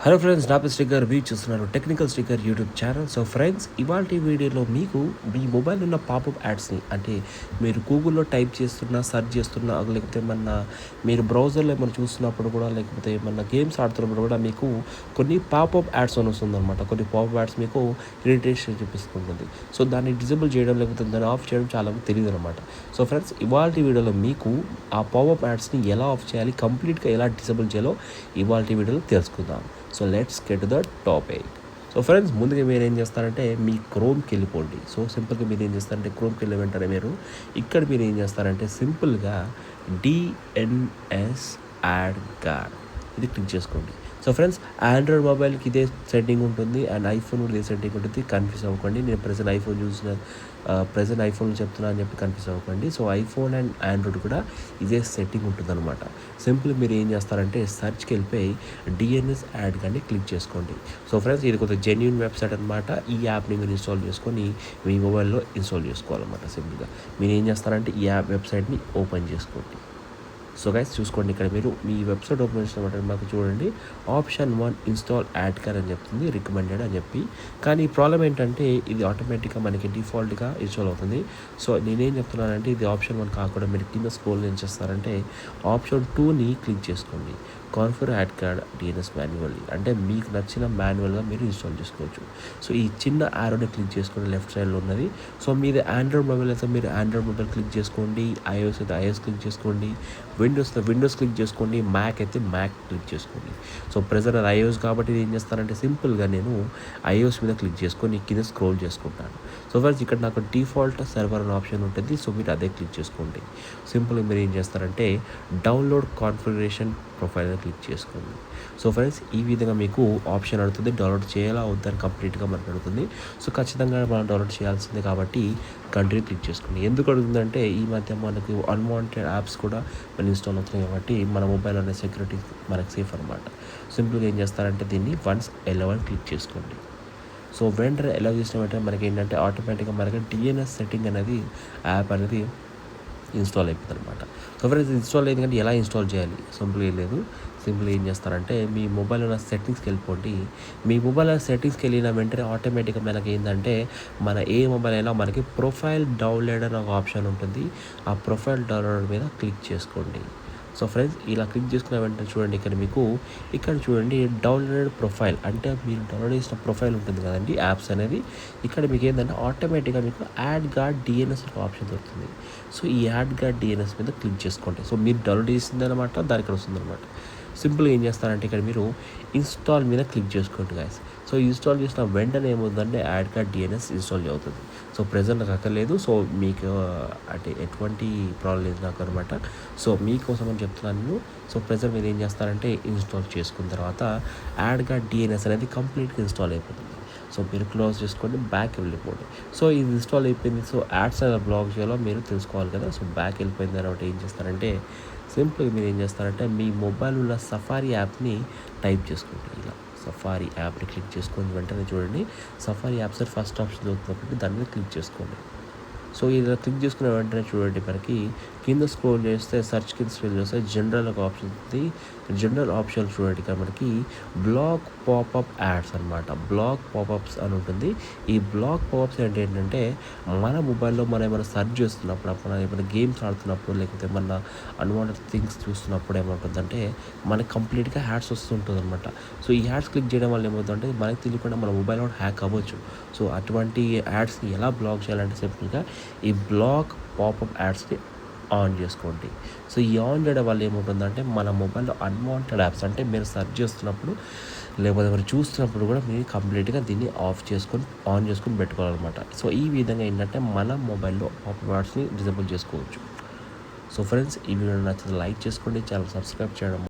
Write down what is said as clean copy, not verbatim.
Hello friends, నా పేరు sticker మీరు చూస్తున్నారు technical sticker YouTube channel. So friends, ఇవాల్టి వీడియోలో మీకు మీ మొబైల్ ఉన్న పాపప్ యాడ్స్ని, అంటే మీరు గూగుల్లో టైప్ చేస్తున్నా, సెర్చ్ చేస్తున్నా, లేకపోతే ఏమన్నా మీరు బ్రౌజర్లో ఏమైనా చూస్తున్నప్పుడు కూడా, లేకపోతే ఏమన్నా గేమ్స్ ఆడుతున్నప్పుడు కూడా మీకు కొన్ని పాపప్ యాడ్స్ అని వస్తుందన్నమాట. కొన్ని పాపప్ యాడ్స్ మీకు ఇరిటేషన్ చూపిస్తుంటుంది. సో దాన్ని డిజేబుల్ చేయడం, లేకపోతే దాన్ని ఆఫ్ చేయడం చాలా తెలియదు అనమాట. సో ఫ్రెండ్స్, ఇవాల్టి వీడియోలో మీకు ఆ పాపప్ యాడ్స్ని ఎలా ఆఫ్ చేయాలి, కంప్లీట్గా ఎలా డిజేబుల్ చేయాలో ఇవాల్టి వీడియోలో తెలుసుకుందాం. So let's get to the topic. So friends, ముందుగా మీరు ఏం చేస్తారంటే మీ క్రోమ్కి వెళ్ళిపోండి. సో సింపుల్గా మీరు ఏం చేస్తారంటే క్రోమ్కి వెళ్ళే వెంటనే మీరు ఇక్కడ మీరు ఏం చేస్తారంటే సింపుల్గా డిఎన్ఎస్ యాడ్ గార్డ్ ఇది క్లిక్ చేసుకోండి. సో ఫ్రెండ్స్, ఆండ్రాయిడ్ మొబైల్కి ఇదే సెట్టింగ్ ఉంటుంది అండ్ ఐఫోన్ కూడా ఇదే సెట్టింగ్ ఉంటుంది. కన్ఫ్యూజ్ అవ్వకండి. నేను ప్రెజెంట్ ఐఫోన్ చెప్తున్నా అని చెప్పి కన్ఫ్యూజ్ అవ్వకండి. సో ఐఫోన్ అండ్ ఆండ్రాయిడ్ కూడా ఇదే సెట్టింగ్ ఉంటుందన్నమాట. సింపుల్ మీరు ఏం చేస్తారంటే సర్చ్కి వెళ్ళిపోయి డిఎన్ఎస్ యాడ్ కానీ క్లిక్ చేసుకోండి. సో ఫ్రెండ్స్, ఇది కొంచెం జెన్యూన్ వెబ్సైట్ అనమాట. ఈ యాప్ని మీరు ఇన్స్టాల్ చేసుకొని మీ మొబైల్లో ఇన్స్టాల్ చేసుకోవాలన్నమాట. సింపుల్గా మీరు ఏం చేస్తారంటే ఈ యాప్ వెబ్సైట్ని ఓపెన్ చేసుకోండి. సో గైస్, చూసుకోండి, ఇక్కడ మీరు మీ వెబ్సైట్ ఓపెన్ చేసినట్టు మాకు చూడండి, ఆప్షన్ 1 ఇన్స్టాల్ యాడ్ కార్ అని చెప్తుంది, రికమెండెడ్ అని చెప్పి. కానీ ప్రాబ్లం ఏంటంటే ఇది ఆటోమేటిక్గా మనకి డిఫాల్ట్గా ఇన్స్టాల్ అవుతుంది. సో నేనేం చెప్తున్నానంటే ఇది ఆప్షన్ 1 కాకుండా మీరు కింద స్క్రోల్ ఏం చేస్తారంటే ఆప్షన్ 2ని క్లిక్ చేసుకోండి, configure add card DNS manually. అంటే మీకు నచ్చిన మాన్యువల్గా మీరు ఇన్స్టాల్ చేసుకోవచ్చు. సో ఈ చిన్న యారోని క్లిక్ చేసుకోండి, లెఫ్ట్ సైడ్లో ఉన్నది. సో మీది ఆండ్రాయిడ్ మొబైల్ అయితే మీరు ఆండ్రాయిడ్ మొబైల్ క్లిక్ చేసుకోండి, ఐఓఎస్ అయితే ఐఓఎస్ క్లిక్ చేసుకోండి, విండోస్ క్లిక్ చేసుకోండి, మ్యాక్ అయితే మ్యాక్ క్లిక్ చేసుకోండి. సో ప్రెజెంట్ అది ఐఓఎస్ కాబట్టి ఏం చేస్తానంటే సింపుల్గా నేను ఐఓఎస్ మీద క్లిక్ చేసుకొని కింద స్క్రోల్ చేసుకుంటాను. సో ఫ్రెండ్స్, ఇక్కడ నాకు డిఫాల్ట్ సర్వర్ అనే ఆప్షన్ ఉంటుంది. సో మీరు అదే క్లిక్ చేసుకోండి. సింపుల్గా మీరు ఏం చేస్తారంటే డౌన్లోడ్ కాన్ఫిగరేషన్ ప్రొఫైల్ క్లిక్ చేసుకోండి. సో ఫ్రెండ్స్, ఈ విధంగా మీకు ఆప్షన్ అడుగుతుంది, డౌన్లోడ్ చేయాలా వద్దని కంప్లీట్గా మనకు అడుగుతుంది. సో ఖచ్చితంగా మనం డౌన్లోడ్ చేయాల్సిందే కాబట్టి కంటిన్యూ క్లిక్ చేసుకోండి. ఎందుకు అడుగుతుందంటే ఈ మధ్య మనకు అన్వాంటెడ్ యాప్స్ కూడా మన ఇన్స్టాల్ అవుతున్నాయి కాబట్టి మన మొబైల్ అనే సెక్యూరిటీ మనకు సేఫ్ అనమాట. సింపుల్గా ఏం చేస్తారంటే దీన్ని వన్స్ ఎలెవెన్ క్లిక్ చేసుకోండి. సో వెంటనే ఎలా చేసిన వెంటనే మనకి ఏంటంటే ఆటోమేటిక్గా మనకి డిఎన్ఎస్ సెట్టింగ్ అనేది యాప్ అనేది ఇన్స్టాల్ అయిపోతుంది అనమాట. సో ఫ్రెండ్స్, ఇన్స్టాల్ అయింది కానీ ఎలా ఇన్స్టాల్ చేయాలి సింపుల్ ఏం లేదు. సింపుల్ ఏం చేస్తారంటే మీ మొబైల్ ఉన్న సెట్టింగ్స్కి వెళ్ళిపోండి. మీ మొబైల్ సెట్టింగ్స్కి వెళ్ళిన వెంటనే ఆటోమేటిక్గా మనకి ఏంటంటే మన ఏ మొబైల్ అయినా మనకి ప్రొఫైల్ డౌన్లోడ్ అనే ఒక ఆప్షన్ ఉంటుంది. ఆ ప్రొఫైల్ డౌన్లోడ్ మీద క్లిక్ చేసుకోండి. సో ఫ్రెండ్స్, ఇలా క్లిక్ చేసుకున్న వెంటనే చూడండి, ఇక్కడ చూడండి డౌన్లోడెడ్ ప్రొఫైల్, అంటే మీరు డౌన్లోడ్ చేసిన ప్రొఫైల్ ఉంటుంది కదండి యాప్స్ అనేది. ఇక్కడ మీకు ఏంటంటే ఆటోమేటిక్గా మీకు యాడ్ గార్డ్ డిఎన్ఎస్ ఒక ఆప్షన్ దొరుకుతుంది. సో ఈ యాడ్ గార్డ్ డిఎన్ఎస్ మీద క్లిక్ చేసుకోండి. సో మీరు డౌన్లోడ్ చేసింది అనమాట, దాని ఇక్కడ వస్తుంది అనమాట. సింపుల్గా ఏం చేస్తారంటే ఇక్కడ మీరు ఇన్స్టాల్ మీద క్లిక్ చేసుకోండి గాయస్. సో ఇన్స్టాల్ చేసిన వెంటనే ఏమవుతుందంటే యాడ్ కార్డ్ డిఎన్ఎస్ ఇన్స్టాల్ అవుతుంది. సో ప్రెజెంట్ నాకు అక్కర్లేదు. సో మీకు అంటే ఎటువంటి ప్రాబ్లం లేదు నాకు అనమాట. సో మీకోసం అని చెప్తున్నాను నేను. సో ప్రెజెంట్ మీరు ఏం చేస్తారంటే ఇన్స్టాల్ చేసుకున్న తర్వాత యాడ్ కార్డ్ డిఎన్ఎస్ అనేది కంప్లీట్గా ఇన్స్టాల్ అయిపోతుంది. సో మీరు క్లోజ్ చేసుకోండి, బ్యాక్ వెళ్ళిపోండి. సో ఇది ఇన్స్టాల్ అయిపోయింది. సో యాడ్స్ ఎలా బ్లాక్ చేయాలో మీరు తెలుసుకోవాలి కదా. సో బ్యాక్ వెళ్ళిపోయిన తర్వాత ఏం చేస్తారంటే సింపుల్గా మీరు ఏం చేస్తారంటే మీ మొబైల్ ఉన్న సఫారీ యాప్ని టైప్ చేసుకోండి. ఇలా సఫారీ యాప్ని క్లిక్ చేసుకొని వెంటనే చూడండి సఫారీ యాప్స్ ఫస్ట్ ఆప్షన్ దొరుకుతుంది కాబట్టి దాని మీద క్లిక్ చేసుకోండి. సో ఇలా క్లిక్ చేసుకున్న వెంటనే చూడండి మనకి కింద స్క్రోల్ చేస్తే సెర్చ్ కింద స్క్రోల్ చేస్తే జనరల్ ఒక ఆప్షన్ ఉంది. జనరల్ ఆప్షన్ చూడండి, ఇక్కడ మనకి బ్లాక్ పాపప్ యాడ్స్ అనమాట. బ్లాక్ పాపప్స్ అని ఉంటుంది. ఈ బ్లాక్ పాపప్స్ ఏంటంటే మన మొబైల్లో మనం ఏమైనా సెర్చ్ చేస్తున్నప్పుడు, మనం ఏమైనా గేమ్స్ ఆడుతున్నప్పుడు, లేకపోతే మన అన్వాంటెడ్ థింగ్స్ చూస్తున్నప్పుడు ఏమవుతుందంటే మనకి కంప్లీట్గా యాడ్స్ వస్తుంటుంది అనమాట. సో ఈ యాడ్స్ క్లిక్ చేయడం వల్ల ఏమవుతుందంటే మనకి తెలియకుండా మన మొబైల్ కూడా హ్యాక్ అవ్వచ్చు. సో అటువంటి యాడ్స్ని ఎలా బ్లాక్ చేయాలంటే సింపుల్గా ఈ బ్లాక్ పాపప్ యాడ్స్ని ఆన్ చేసుకోండి. సో ఈ ఆన్ చేయడం వల్ల ఏముంటుందంటే మన మొబైల్లో అన్వాంటెడ్ యాప్స్, అంటే మీరు సెర్చ్ చేస్తున్నప్పుడు లేకపోతే మీరు చూస్తున్నప్పుడు కూడా మీరు కంప్లీట్గా దీన్ని ఆన్ చేసుకొని పెట్టుకోవాలన్నమాట. సో ఈ విధంగా ఏంటంటే మన మొబైల్లో పాపప్ యాడ్స్ని డిజేబుల్ చేసుకోవచ్చు. సో ఫ్రెండ్స్, ఈ వీడియో నచ్చితే లైక్ చేసుకోండి, ఛానల్ సబ్స్క్రైబ్ చేయడం